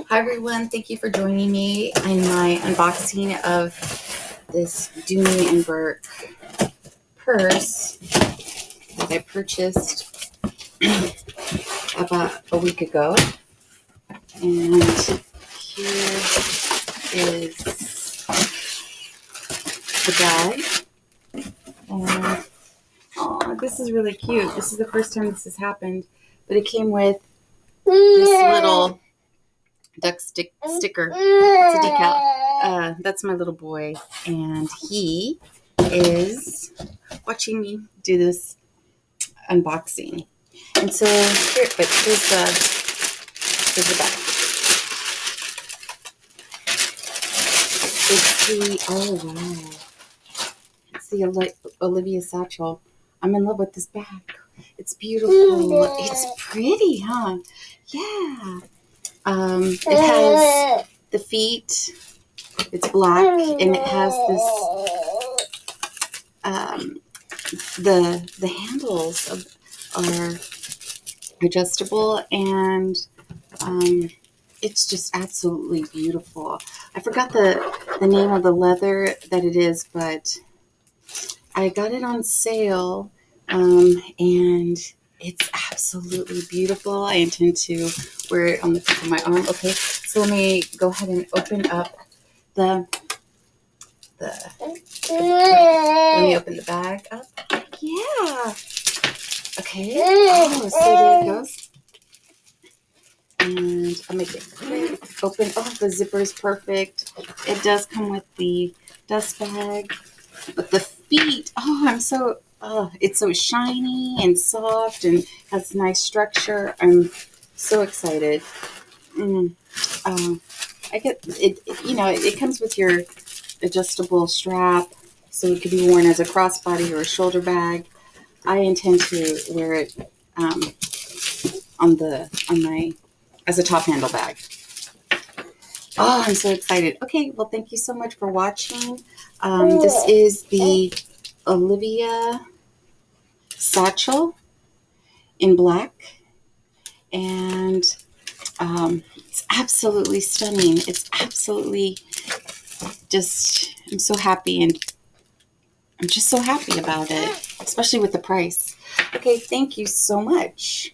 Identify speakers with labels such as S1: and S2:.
S1: Hi everyone, thank you for joining me in my unboxing of this Dooney and Burke purse that I purchased about a week ago. And here is the bag. And this is really cute. This is the first time this has happened, but it came with this little duck sticker. It's a decal. That's my little boy, and he is watching me do this unboxing. And so here's the back. Oh wow! It's the Olivia satchel. I'm in love with this bag. It's beautiful. It's pretty, huh? Yeah. It has the feet. It's black, and it has this. The handles are adjustable, and it's just absolutely beautiful. I forgot the name of the leather that it is, but I got it on sale, and it's absolutely beautiful. I intend to wear it on the tip of my arm. Okay, so let me go ahead and open up let me open the bag up. Yeah. Okay. Oh, so there it goes. And I'll make it quick. Open. Oh, the zipper is perfect. It does come with the dust bag. But the feet, it's so shiny and soft and has nice structure. I'm so excited. I get it. It comes with your adjustable strap, so it could be worn as a crossbody or a shoulder bag. I intend to wear it as a top handle bag. Oh, I'm so excited. Okay, well, thank you so much for watching. This is the Olivia satchel in black, and it's absolutely stunning. It's absolutely I'm so happy, and I'm just so happy about it, especially with the price. Okay, thank you so much.